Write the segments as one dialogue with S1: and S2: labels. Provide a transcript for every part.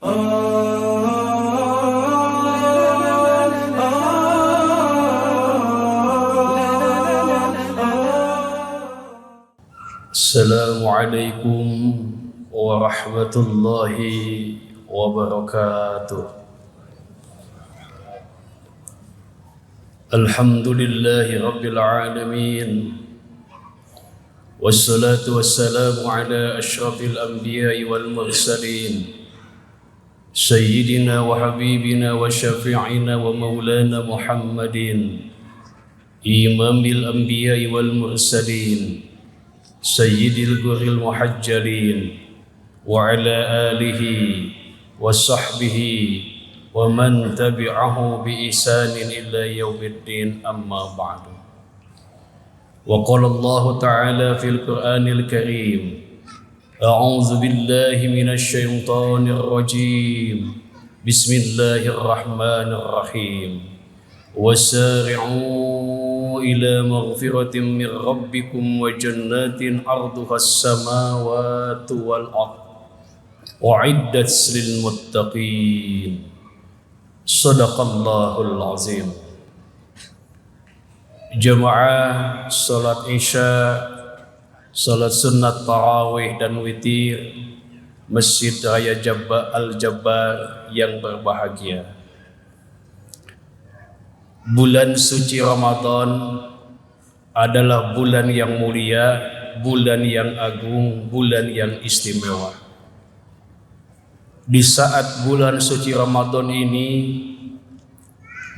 S1: Assalamualaikum warahmatullahi wabarakatuh. Alhamdulillahi rabbil alamin. Wassalatu wassalamu ala asyrafil anbiya'i wal mursalin Sayyidina wa habibina wa syafi'ina wa maulana Muhammadin Imamil anbiya'i wal mursalin Sayyidil Ghurril Muhajjalin wa ala alihi wa sahbihi wa man tabi'ahu bi ihsanin ila yaumiddin, amma ba'du. Wa qala Allah ta'ala fil Qur'anil Karim, a'udzu billahi minasy syaithanir rajim. Bismillahirrahmanirrahim. Wasari'u ila maghfiratin min rabbikum wa jannatin 'arduha as-samawati wal ardh u'iddat lil muttaqin. Shadaqallahul azim. Jamaah salat Isya, salat sunnat tarawih dan witir Masjid Raya Al-Jabbar yang berbahagia. Bulan suci Ramadan adalah bulan yang mulia, bulan yang agung, bulan yang istimewa. Di saat bulan suci Ramadan ini,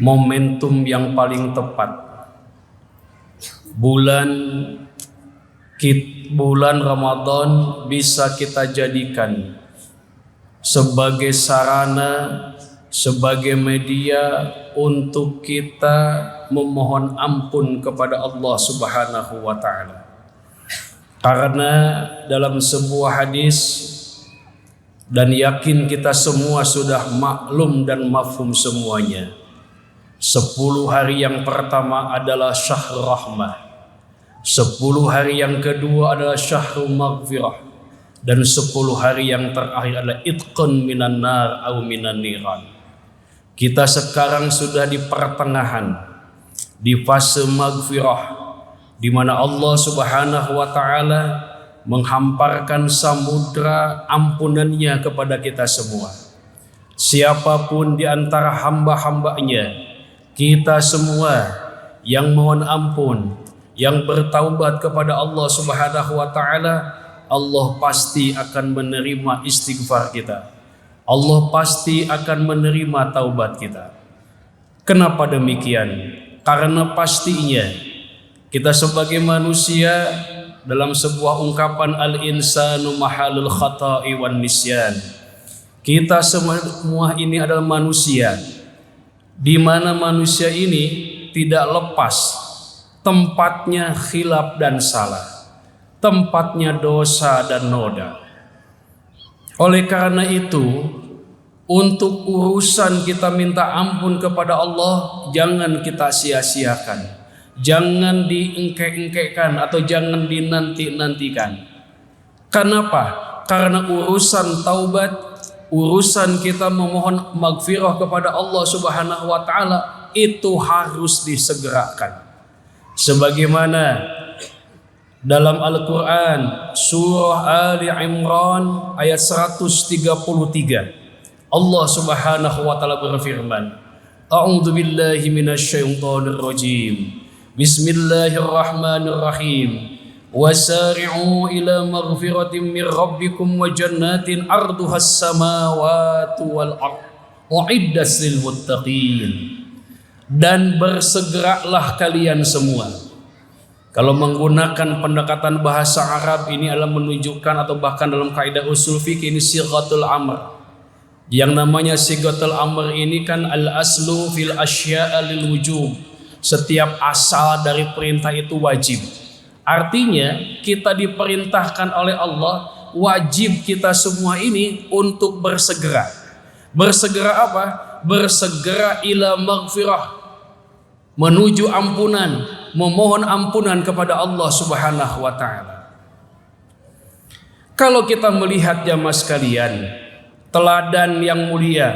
S1: momentum yang paling tepat. Bulan Ramadan bisa kita jadikan sebagai sarana, sebagai media untuk kita memohon ampun kepada Allah Subhanahu wa ta'ala. Karena dalam sebuah hadis, dan yakin kita semua sudah maklum dan mafhum semuanya, 10 hari yang pertama adalah syahrul rahmah, 10 hari yang kedua adalah syahrul maghfirah, dan 10 hari yang terakhir adalah itqun minan nar au minan niran. Kita sekarang sudah di pertengahan, di fase maghfirah, di mana Allah Subhanahu wa ta'ala menghamparkan samudra ampunannya kepada kita semua. Siapapun di antara hamba-hambanya, kita semua yang mohon ampun, yang bertaubat kepada Allah Subhanahu wa ta'ala, Allah pasti akan menerima istighfar kita. Allah pasti akan menerima taubat kita. Kenapa demikian? Karena pastinya kita sebagai manusia, dalam sebuah ungkapan al-insanu mahalul khata'i wan nisyan, kita semua ini adalah manusia, di mana manusia ini tidak lepas tempatnya khilaf dan salah, tempatnya dosa dan noda. Oleh karena itu, untuk urusan kita minta ampun kepada Allah, jangan kita sia-siakan, jangan diengkek-engkekkan atau jangan dinanti-nantikan. Kenapa? Karena urusan taubat, urusan kita memohon maghfirah kepada Allah Subhanahu wa ta'ala, itu harus disegerakan. Sebagaimana dalam Al-Quran surah Ali Imran ayat 133, Allah Subhanahu wa ta'ala berfirman, a'udzu billahi minasyaitonir rajim, bismillahirrahmanirrahim, wasari'u ila maghfiratin min rabbikum wa jannatin 'arduhas samawati wal ardh u'iddat lil muttaqin. Dan bersegeralah kalian semua. Kalau menggunakan pendekatan bahasa Arab, ini adalah menunjukkan, atau bahkan dalam kaidah usul fikih ini sighatul amr. Yang namanya sighatul amr ini kan al-aslu fil asya'a lil wujub. Setiap asal dari perintah itu wajib. Artinya kita diperintahkan oleh Allah, wajib kita semua ini untuk bersegera. Bersegera apa? Bersegera ila maghfirah, menuju ampunan, memohon ampunan kepada Allah Subhanahu wa ta'ala. Kalau kita melihat jamaah sekalian, teladan yang mulia,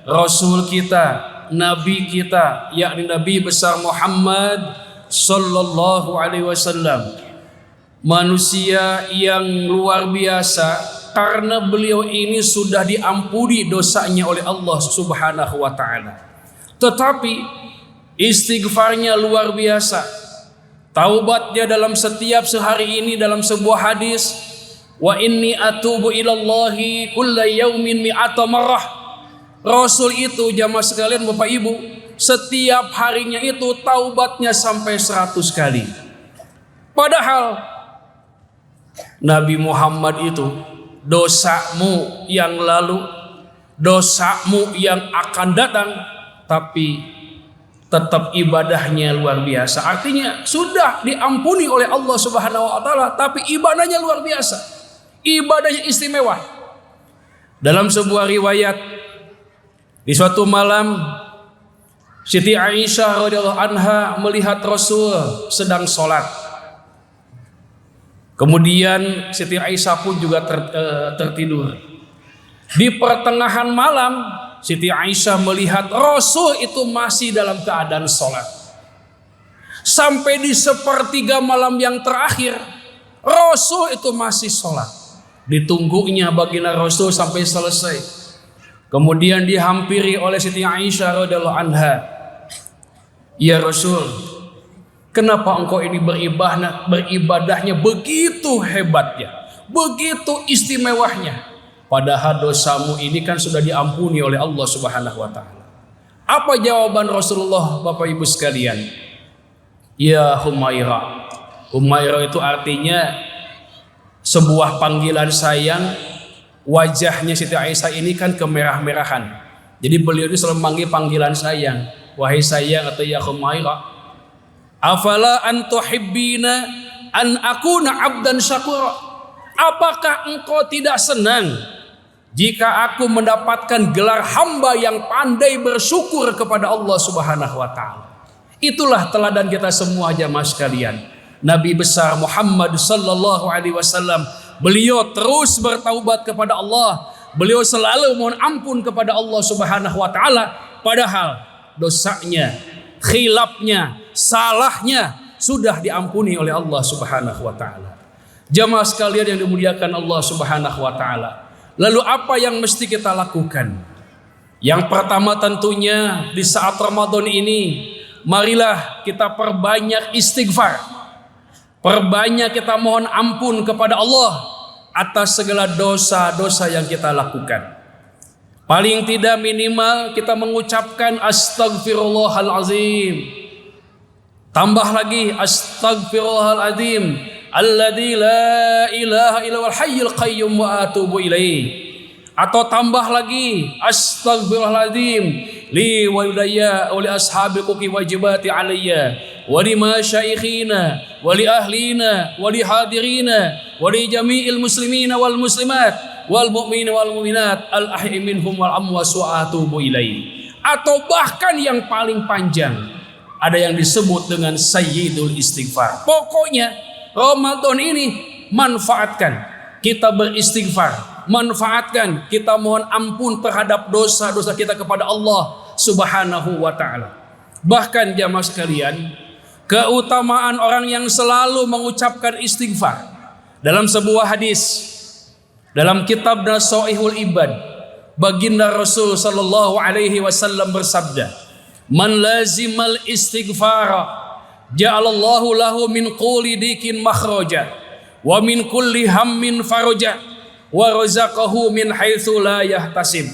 S1: Rasul kita, Nabi kita, yakni Nabi besar Muhammad sallallahu alaihi wasallam, manusia yang luar biasa karena beliau ini sudah diampuni dosanya oleh Allah Subhanahu wa taala. Tetapi istighfarnya luar biasa. Taubatnya dalam setiap sehari ini dalam sebuah hadis, wa inni atubu ilallahi kulla yaumin mi'ata marrah. Rasul itu jamaah sekalian Bapak Ibu, setiap harinya itu taubatnya sampai 100 kali. Padahal Nabi Muhammad itu dosamu yang lalu, dosamu yang akan datang, tapi tetap ibadahnya luar biasa. Artinya sudah diampuni oleh Allah Subhanahu wa taala, tapi ibadahnya luar biasa. Ibadahnya istimewa. Dalam sebuah riwayat, di suatu malam Siti Aisyah radhiyallahu anha melihat Rasul sedang sholat. Kemudian Siti Aisyah pun juga tertidur. Di pertengahan malam Siti Aisyah melihat Rasul itu masih dalam keadaan sholat. Sampai di sepertiga malam yang terakhir Rasul itu masih sholat. Ditunggunya baginda Rasul sampai selesai. Kemudian dihampiri oleh Siti Aisyah radhiyallahu anha. Ya Rasul, kenapa engkau ini beribadahnya begitu hebatnya, begitu istimewanya, padahal dosamu ini kan sudah diampuni oleh Allah Subhanahu wa taala. Apa jawaban Rasulullah Bapak Ibu sekalian? Ya Humaira. Humaira itu artinya sebuah panggilan sayang. Wajahnya Siti Aisyah ini kan kemerah-merahan. Jadi beliau itu selalu memanggil panggilan sayang. Wahai sayang atau ya Humaira, afala antuhibbina an akuna abdan syakura. Apakah engkau tidak senang jika aku mendapatkan gelar hamba yang pandai bersyukur kepada Allah Subhanahu wa taala? Itulah teladan kita semua jamaah sekalian. Nabi besar Muhammad sallallahu alaihi wasallam, beliau terus bertaubat kepada Allah. Beliau selalu mohon ampun kepada Allah Subhanahu wa taala, padahal dosanya, khilafnya, salahnya sudah diampuni oleh Allah Subhanahu wa taala. Jamaah sekalian yang dimuliakan Allah Subhanahu wa taala. Lalu apa yang mesti kita lakukan? Yang pertama tentunya di saat Ramadan ini, marilah kita perbanyak istighfar. Perbanyak kita mohon ampun kepada Allah atas segala dosa-dosa yang kita lakukan. Paling tidak minimal kita mengucapkan astagfirullahalazim. Tambah lagi astagfirullahalazim alladzi la ilaha illal hayyul qayyum wa atubu ilaih. Atau tambah lagi astagfirullahalazim li walidayya wa li ashabi kuki wajibati alayya wa li masyaikhina wa li ahlina wa li hadirina wa li jami'il muslimina wal muslimat wal mu'minin wal mu'minat al ahyi minhum wal amwas wa atubu ilaih. Atau bahkan yang paling panjang ada yang disebut dengan sayyidul istighfar. Pokoknya Ramadan ini manfaatkan kita beristighfar, manfaatkan kita mohon ampun terhadap dosa-dosa kita kepada Allah Subhanahu wa taala. Bahkan jamaah sekalian, keutamaan orang yang selalu mengucapkan istighfar. Dalam sebuah hadis dalam kitab Nasaihul Ibad, baginda Rasul sallallahu alaihi wasallam bersabda, "Man lazimal istighfara ja'alallahu lahu min quli dikin makhraja wa min kulli hammin faraja wa razaqahu min haitsu la yahtasib."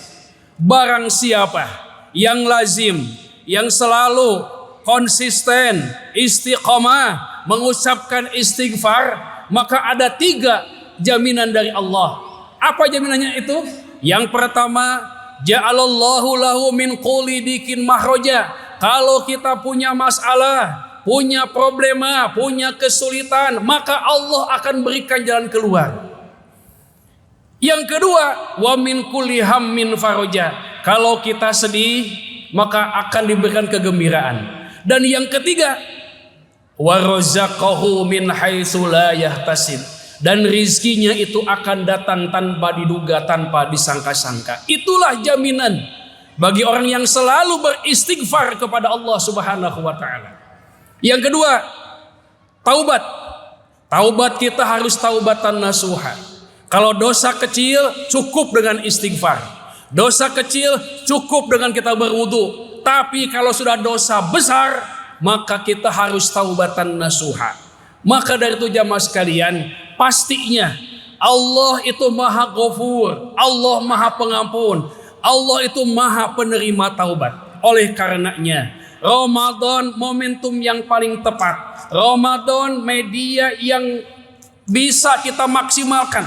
S1: Barang siapa yang lazim, yang selalu konsisten, istiqamah mengucapkan istighfar, maka ada 3 jaminan dari Allah. Apa jaminannya itu? Yang pertama, ja'alallahu lahu min quli dikin mahroja. Kalau kita punya masalah, punya problema, punya kesulitan, maka Allah akan berikan jalan keluar. Yang kedua, wa min kulli hammin faraja. Kalau kita sedih, maka akan diberikan kegembiraan. Dan yang ketiga, wa razaqahu min haitsu la yahtasib. dan rizkinya itu akan datang tanpa diduga, tanpa disangka-sangka. Itulah jaminan bagi orang yang selalu beristighfar kepada Allah Subhanahu wa taala. Yang kedua, taubat. Taubat kita harus taubatan nasuha. Kalau dosa kecil cukup dengan istighfar. Dosa kecil cukup dengan kita berwudu. Tapi kalau sudah dosa besar, maka kita harus taubatan nasuha. Maka dari itu jamaah sekalian, pastinya Allah itu maha ghafur, Allah maha pengampun, Allah itu maha penerima taubat. Oleh karenanya Ramadan momentum yang paling tepat, Ramadan media yang bisa kita maksimalkan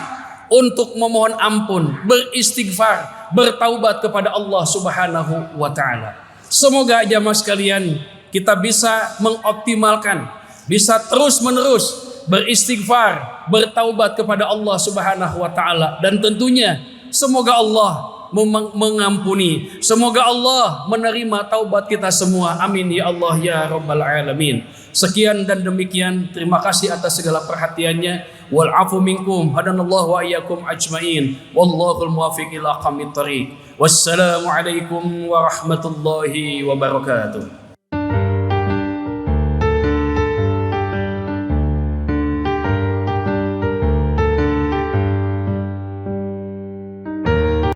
S1: untuk memohon ampun, beristighfar, bertaubat kepada Allah Subhanahu wa taala. Semoga jamaah sekalian kita bisa mengoptimalkan, bisa terus-menerus beristighfar, bertaubat kepada Allah Subhanahu wa taala, dan tentunya semoga Allah mengampuni, semoga Allah menerima taubat kita semua. Amin ya Allah ya rabbal alamin. Sekian dan demikian, terima kasih atas segala perhatiannya. Wal afu minkum, hadanallahu wa iyyakum ajmain. Wallahul muwaffiq ila aqwamit thoriq. Wassalamu alaikum warahmatullahi wabarakatuh.